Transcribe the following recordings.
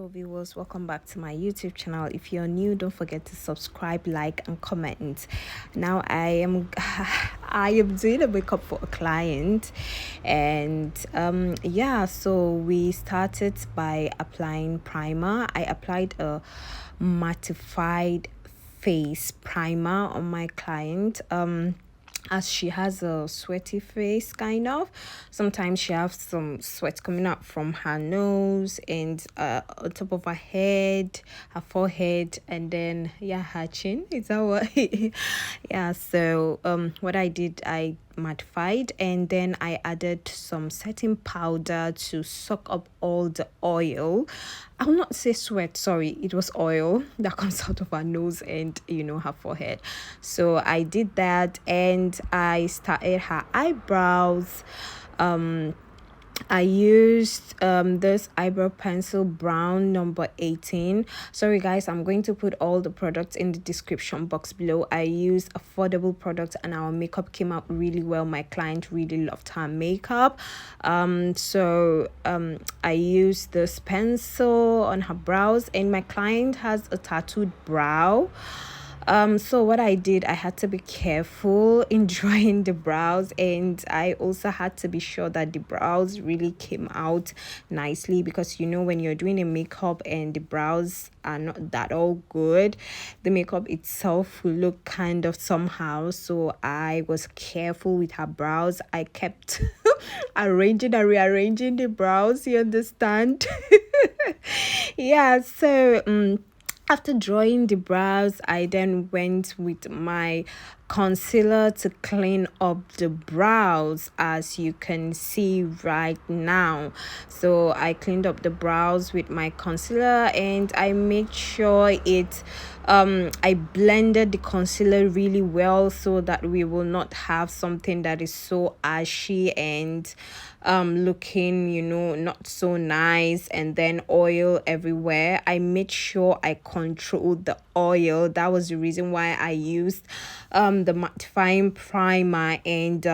viewers, welcome back to my YouTube channel. If you're new, don't forget to subscribe, like and comment. Now I am I am doing a makeup for a client, and yeah, so we started by applying primer. I applied a mattified face primer on my client. As she has a sweaty face, kind of. Sometimes she has some sweat coming out from her nose and on top of her head, her forehead, and then yeah, her chin. Is that what? Yeah. So what I did, I mattified, and then I added some setting powder to soak up all the oil. I will not say sweat, sorry, it was oil that comes out of her nose and her forehead. So I did that, and I started her eyebrows. I used this eyebrow pencil brown number 18. Sorry guys, I'm going to put all the products in the description box below. I used affordable products and our makeup came out really well. My client really loved her makeup. So I used this pencil on her brows, and my client has a tattooed brow. So what I did, I had to be careful in drawing the brows, and I also had to be sure that the brows really came out nicely, because when you're doing a makeup and the brows are not that all good, the makeup itself will look kind of somehow. So I was careful with her brows. I kept arranging and rearranging the brows, you understand? Yeah, so after drawing the brows, I then went with my concealer to clean up the brows, as you can see right now. So I cleaned up the brows with my concealer, and I made sure I blended the concealer really well, so that we will not have something that is so ashy and looking not so nice, and then oil everywhere. I made sure I controlled the oil. That was the reason why I used the mattifying primer and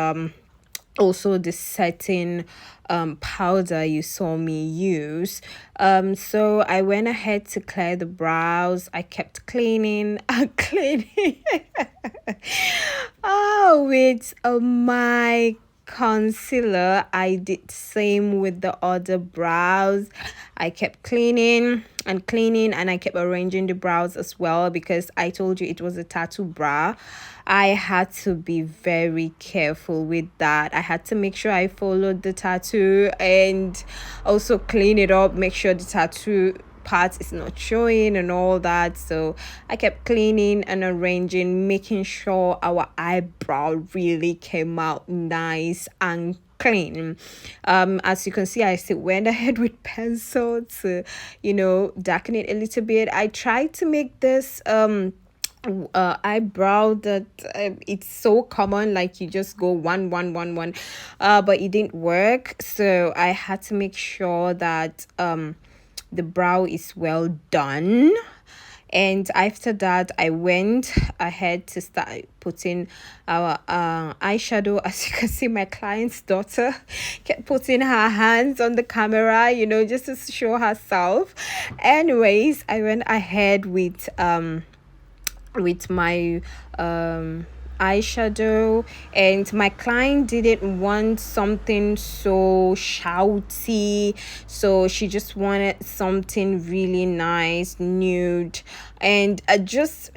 also the setting powder you saw me use. So I went ahead to clear the brows. I kept cleaning and cleaning with my concealer. I did same with the other brows. I kept cleaning and cleaning, and I kept arranging the brows as well, because I told you it was a tattoo brow. I had to be very careful with that. I had to make sure I followed the tattoo and also clean it up, make sure the tattoo part is not showing and all that. So I kept cleaning and arranging, making sure our eyebrow really came out nice and clean. As you can see, I still went ahead with pencil to darken it a little bit. I tried to make this eyebrow that it's so common, like you just go one, but it didn't work. So I had to make sure that the brow is well done. And after that, I went ahead to start putting our eyeshadow. As you can see, my client's daughter kept putting her hands on the camera, just to show herself. Anyways, I went ahead with my eyeshadow, and my client didn't want something so shouty, so she just wanted something really nice, nude, and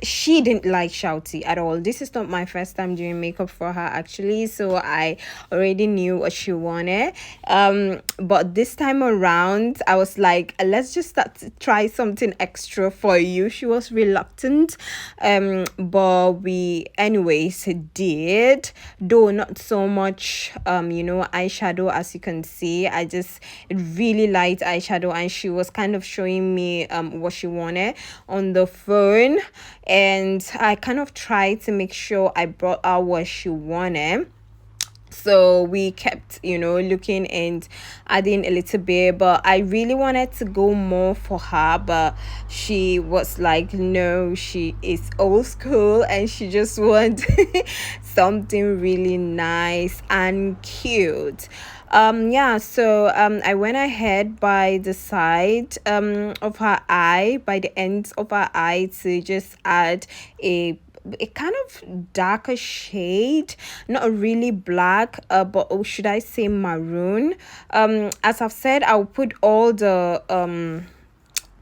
she didn't like shouty at all. This is not my first time doing makeup for her, actually, so I already knew what she wanted. But this time around, I was like, let's just start to try something extra for you. She was reluctant, but we anyways did, though not so much eyeshadow. As you can see, I just really liked eyeshadow, and she was kind of showing me what she wanted on the phone, and I kind of tried to make sure I brought out what she wanted. So we kept looking and adding a little bit, but I really wanted to go more for her, but she was like, no, she is old school and she just wants something really nice and cute. Yeah, so I went ahead by the side of her eye, by the ends of her eye, to just add a kind of darker shade, not a really black, but should I say maroon. As I've said, I'll put all the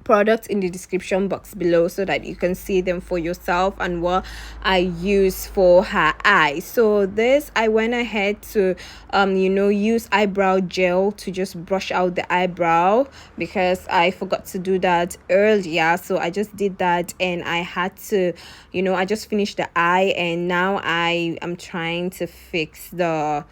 products in the description box below so that you can see them for yourself and what I use for her eye. So this, I went ahead to use eyebrow gel to just brush out the eyebrow, because I forgot to do that earlier. So I just did that, and I had to, I just finished the eye, and now I am trying to fix the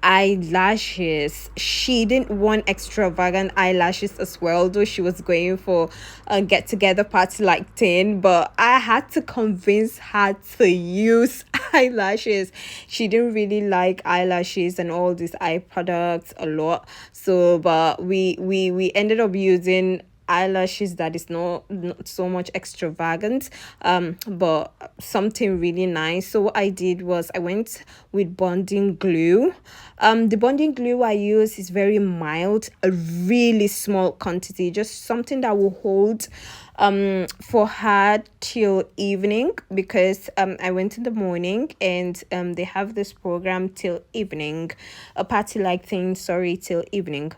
eyelashes. She didn't want extravagant eyelashes as well, though she was going for a get together party like thing, but I had to convince her to use eyelashes. She didn't really like eyelashes and all these eye products a lot, so but we ended up using eyelashes that is not so much extravagant, but something really nice. So what I did was I went with bonding glue. The bonding glue I use is very mild, a really small quantity, just something that will hold for her till evening, because I went in the morning, and they have this program till evening, a party like thing, sorry, till evening.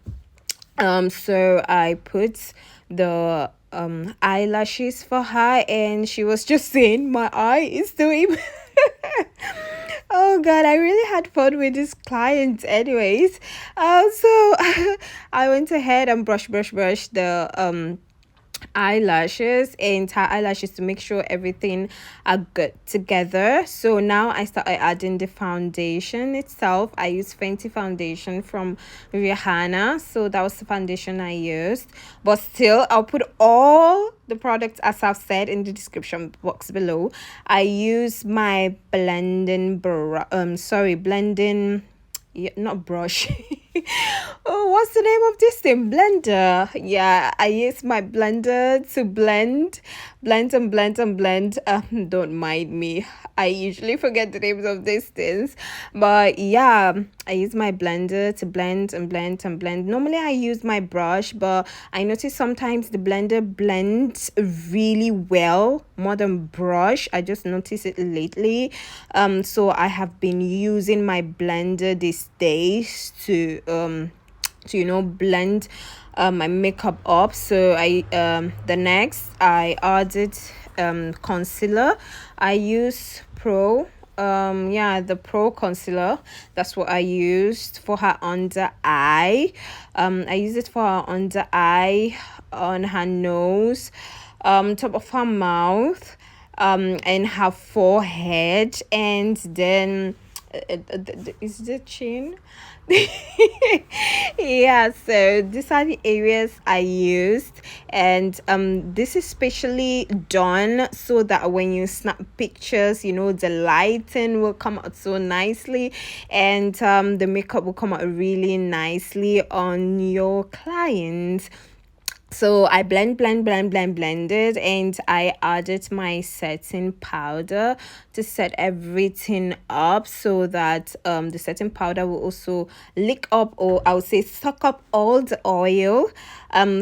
So I put the eyelashes for her, and she was just saying my eye is doing oh god, I really had fun with this client anyways. So I went ahead and brush the eyelashes and her eyelashes to make sure everything are good together. So now I started adding the foundation itself. I use Fenty foundation from Rihanna, so that was the foundation I used. But still, I'll put all the products, as I've said, in the description box below. I use my blending, yeah, not brush. Oh, what's the name of this thing? Blender. Yeah, I use my blender to blend. Don't mind me, I usually forget the names of these things, but yeah, I use my blender to blend. Normally I use my brush, but I notice sometimes the blender blends really well more than brush. I just noticed it lately. So I have been using my blender these days to blend my makeup up. So I the next I added concealer. I use the pro concealer. That's what I used for her under eye. I use it for her under eye, on her nose, top of her mouth, and her forehead, and then is the chin. Yeah, so these are the areas I used, and this is specially done so that when you snap pictures, the lighting will come out so nicely, and the makeup will come out really nicely on your client. So I blended, and I added my setting powder to set everything up, so that the setting powder will also lick up, or I would say suck up, all the oil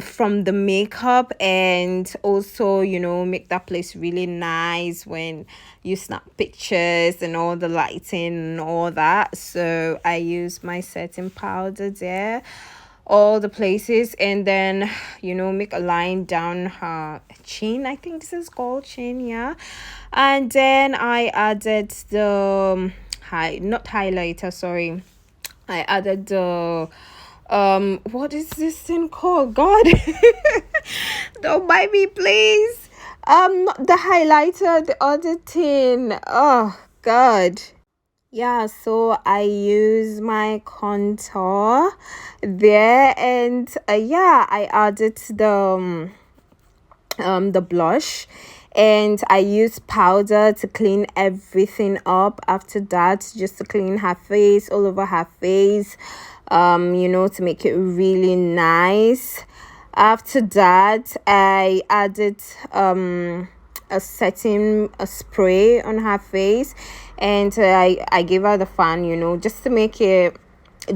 from the makeup, and also make that place really nice when you snap pictures and all the lighting and all that. So I use my setting powder there, all the places, and then make a line down her chin. I think this is called chin, yeah. And then I added the not highlighter, sorry, I added the what is this thing called, god? Don't mind me, please. Not the highlighter, the other thing, oh god. Yeah, so I use my contour there, and yeah, I added the blush, and I use powder to clean everything up after that, just to clean her face, all over her face, to make it really nice. After that, I added a spray on her face, and I gave her the fan, just to make it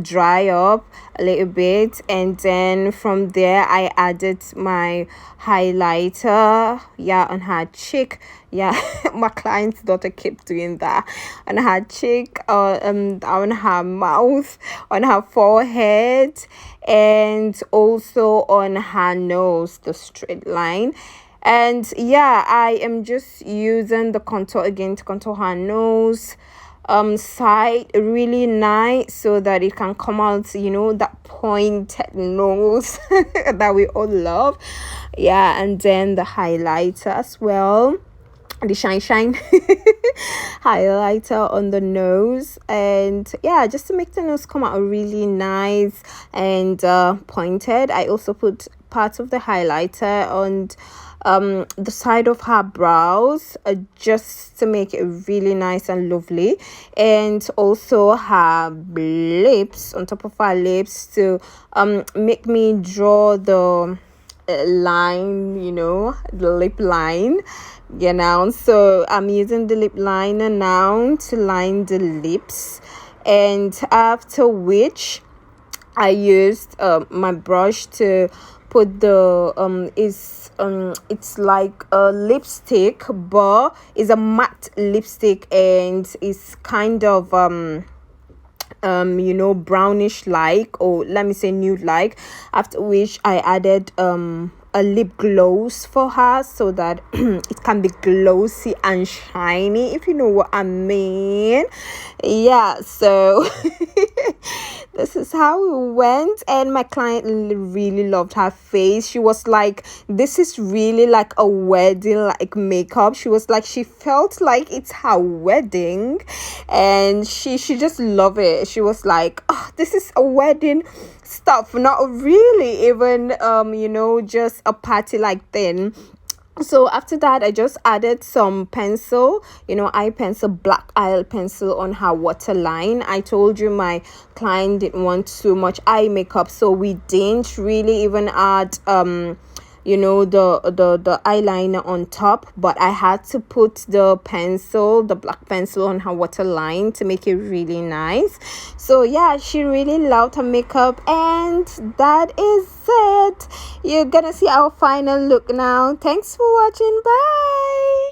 dry up a little bit, and then from there I added my highlighter, yeah, on her cheek. Yeah, my client's daughter kept doing that on her cheek, on her mouth, on her forehead, and also on her nose, the straight line. And yeah, I am just using the contour again to contour her nose side really nice, so that it can come out, you know, that pointed nose that we all love. Yeah, and then the highlighter as well, the shine highlighter on the nose. And yeah, just to make the nose come out really nice and pointed. I also put parts of the highlighter on the side of her brows, just to make it really nice and lovely, and also her lips, on top of her lips, to make me draw the line, you know, the lip line, you know. So I'm using the lip liner now to line the lips, and after which I used my brush to put the it's like a lipstick, but it's a matte lipstick, and it's kind of you know, brownish like, or let me say nude like. After which I added a lip gloss for her, so that it can be glossy and shiny, if you know what I mean. Yeah, so this is how it went, and my client really loved her face. She was like, this is really like a wedding like makeup. She was like, she felt like it's her wedding, and she just loved it. She was like, oh, this is a wedding stuff, not really even you know, just a party like thing. So after that, I just added some pencil, you know, eye pencil, black eye pencil on her waterline. I told you my client didn't want too much eye makeup, so we didn't really even add you know, the eyeliner on top, but I had to put the pencil, the black pencil, on her waterline to make it really nice. So yeah, she really loved her makeup, and that is it. You're gonna see our final look now. Thanks for watching. Bye.